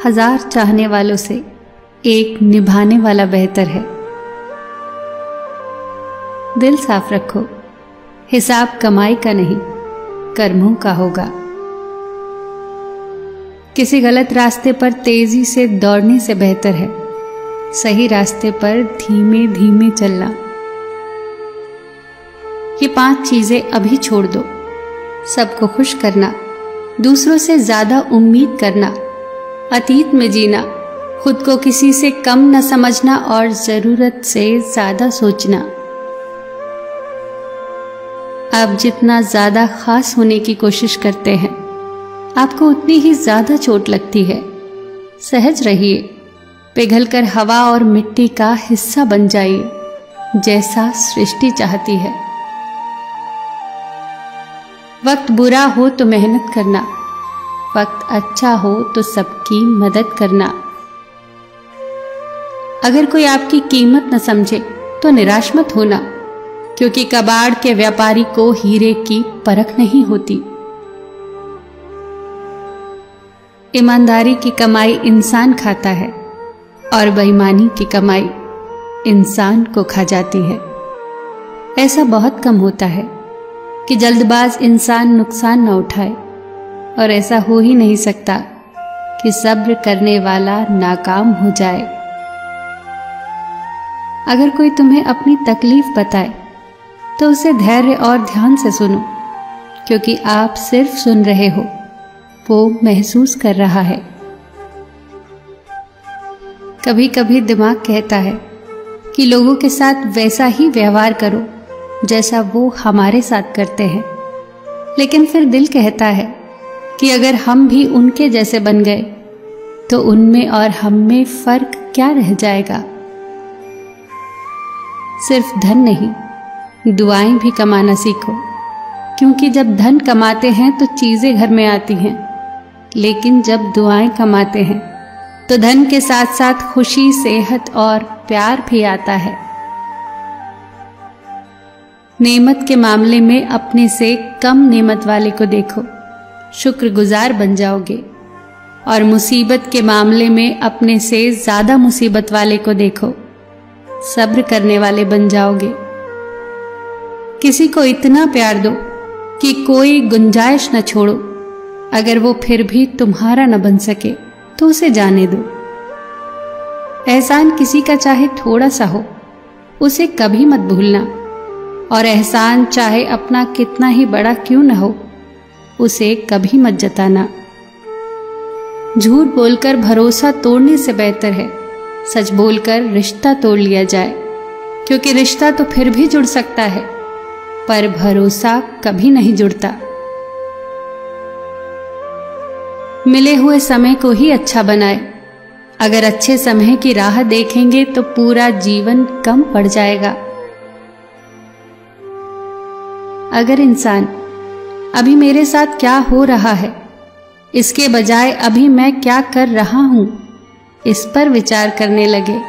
1000 चाहने वालों से एक निभाने वाला बेहतर है। दिल साफ रखो, हिसाब कमाई का नहीं कर्मों का होगा। किसी गलत रास्ते पर तेजी से दौड़ने से बेहतर है सही रास्ते पर धीमे धीमे चलना। ये 5 चीजें अभी छोड़ दो। सबको खुश करना, दूसरों से ज्यादा उम्मीद करना, अतीत में जीना, खुद को किसी से कम न समझना और जरूरत से ज्यादा सोचना। आप जितना ज्यादा खास होने की कोशिश करते हैं आपको उतनी ही ज्यादा चोट लगती है। सहज रहिए, पिघलकर हवा और मिट्टी का हिस्सा बन जाइए जैसा सृष्टि चाहती है। वक्त बुरा हो तो मेहनत करना, वक्त अच्छा हो तो सबकी मदद करना। अगर कोई आपकी कीमत न समझे तो निराश मत होना, क्योंकि कबाड़ के व्यापारी को हीरे की परख नहीं होती। ईमानदारी की कमाई इंसान खाता है और बेईमानी की कमाई इंसान को खा जाती है। ऐसा बहुत कम होता है कि जल्दबाज इंसान नुकसान न उठाए, और ऐसा हो ही नहीं सकता कि सब्र करने वाला नाकाम हो जाए। अगर कोई तुम्हें अपनी तकलीफ बताए तो उसे धैर्य और ध्यान से सुनो, क्योंकि आप सिर्फ सुन रहे हो, वो महसूस कर रहा है। कभी कभी दिमाग कहता है कि लोगों के साथ वैसा ही व्यवहार करो जैसा वो हमारे साथ करते हैं, लेकिन फिर दिल कहता है कि अगर हम भी उनके जैसे बन गए तो उनमें और हम में फर्क क्या रह जाएगा। सिर्फ धन नहीं, दुआएं भी कमाना सीखो, क्योंकि जब धन कमाते हैं तो चीजें घर में आती हैं, लेकिन जब दुआएं कमाते हैं तो धन के साथ साथ खुशी, सेहत और प्यार भी आता है। नेमत के मामले में अपने से कम नेमत वाले को देखो, शुक्रगुजार बन जाओगे, और मुसीबत के मामले में अपने से ज्यादा मुसीबत वाले को देखो, सब्र करने वाले बन जाओगे। किसी को इतना प्यार दो कि कोई गुंजाइश न छोड़ो। अगर वो फिर भी तुम्हारा न बन सके तो उसे जाने दो। एहसान किसी का चाहे थोड़ा सा हो, उसे कभी मत भूलना, और एहसान चाहे अपना कितना ही बड़ा क्यों न हो, उसे कभी मत जताना। झूठ बोलकर भरोसा तोड़ने से बेहतर है सच बोलकर रिश्ता तोड़ लिया जाए, क्योंकि रिश्ता तो फिर भी जुड़ सकता है, पर भरोसा कभी नहीं जुड़ता। मिले हुए समय को ही अच्छा बनाए। अगर अच्छे समय की राह देखेंगे तो पूरा जीवन कम पड़ जाएगा। अगर इंसान अभी मेरे साथ क्या हो रहा है, इसके बजाय अभी मैं क्या कर रहा हूं, इस पर विचार करने लगे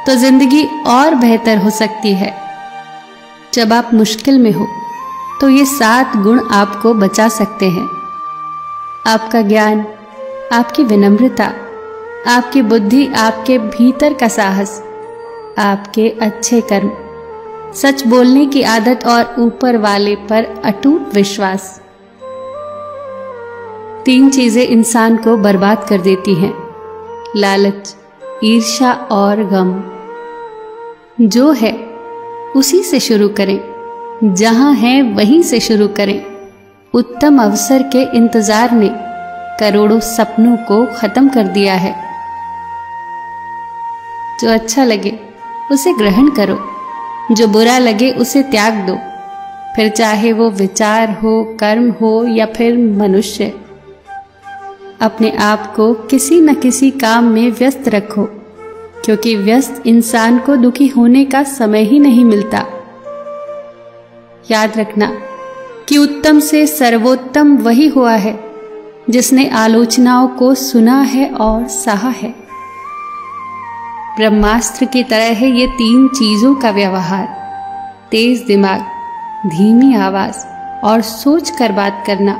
तो जिंदगी और बेहतर हो सकती है। जब आप मुश्किल में हो तो ये 7 गुण आपको बचा सकते हैं। आपका ज्ञान, आपकी विनम्रता, आपकी बुद्धि, आपके भीतर का साहस, आपके अच्छे कर्म, सच बोलने की आदत और ऊपर वाले पर अटूट विश्वास। 3 चीजें इंसान को बर्बाद कर देती हैं: लालच, ईर्ष्या और गम। जो है उसी से शुरू करें, जहां है वहीं से शुरू करें। उत्तम अवसर के इंतजार ने करोड़ों सपनों को खत्म कर दिया है। जो अच्छा लगे उसे ग्रहण करो, जो बुरा लगे उसे त्याग दो, फिर चाहे वो विचार हो, कर्म हो या फिर मनुष्य। अपने आप को किसी न किसी काम में व्यस्त रखो, क्योंकि व्यस्त इंसान को दुखी होने का समय ही नहीं मिलता। याद रखना कि उत्तम से सर्वोत्तम वही हुआ है जिसने आलोचनाओं को सुना है और सहा है। ब्रह्मास्त्र की तरह है ये 3 चीजों का व्यवहार: तेज दिमाग, धीमी आवाज और सोच कर बात करना।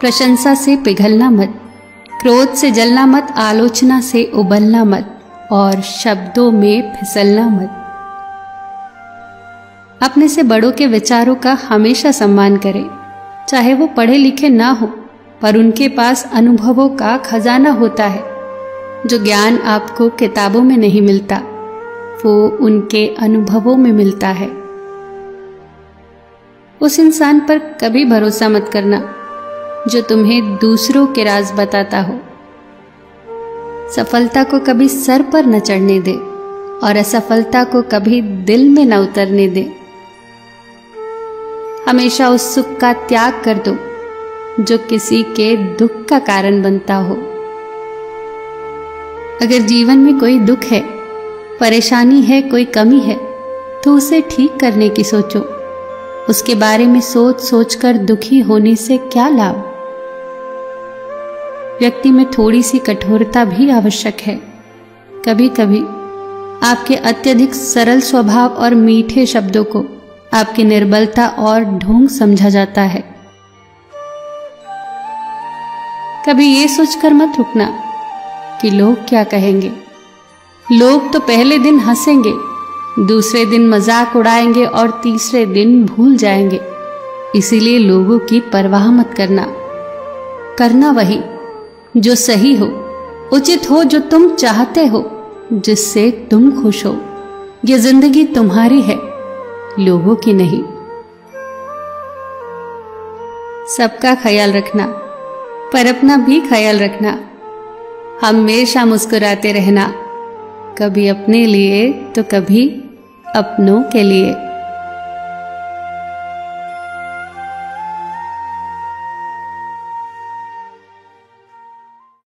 प्रशंसा से पिघलना मत, क्रोध से जलना मत, आलोचना से उबलना मत और शब्दों में फिसलना मत। अपने से बड़ों के विचारों का हमेशा सम्मान करें, चाहे वो पढ़े लिखे ना हो, पर उनके पास अनुभवों का खजाना होता है। जो ज्ञान आपको किताबों में नहीं मिलता, वो उनके अनुभवों में मिलता है। उस इंसान पर कभी भरोसा मत करना जो तुम्हें दूसरों के राज बताता हो। सफलता को कभी सर पर न चढ़ने दे और असफलता को कभी दिल में न उतरने दे। हमेशा उस सुख का त्याग कर दो जो किसी के दुख का कारण बनता हो। अगर जीवन में कोई दुख है, परेशानी है, कोई कमी है, तो उसे ठीक करने की सोचो। उसके बारे में सोच सोचकर दुखी होने से क्या लाभ। व्यक्ति में थोड़ी सी कठोरता भी आवश्यक है। कभी कभी आपके अत्यधिक सरल स्वभाव और मीठे शब्दों को आपकी निर्बलता और ढोंग समझा जाता है। कभी ये सोचकर मत रुकना कि लोग क्या कहेंगे। लोग तो पहले दिन हंसेंगे, दूसरे दिन मजाक उड़ाएंगे और तीसरे दिन भूल जाएंगे। इसीलिए लोगों की परवाह मत करना। करना वही जो सही हो, उचित हो, जो तुम चाहते हो, जिससे तुम खुश हो। ये जिंदगी तुम्हारी है, लोगों की नहीं। सबका ख्याल रखना, पर अपना भी ख्याल रखना। हमेशा मुस्कुराते रहना, कभी अपने लिए तो कभी अपनों के लिए।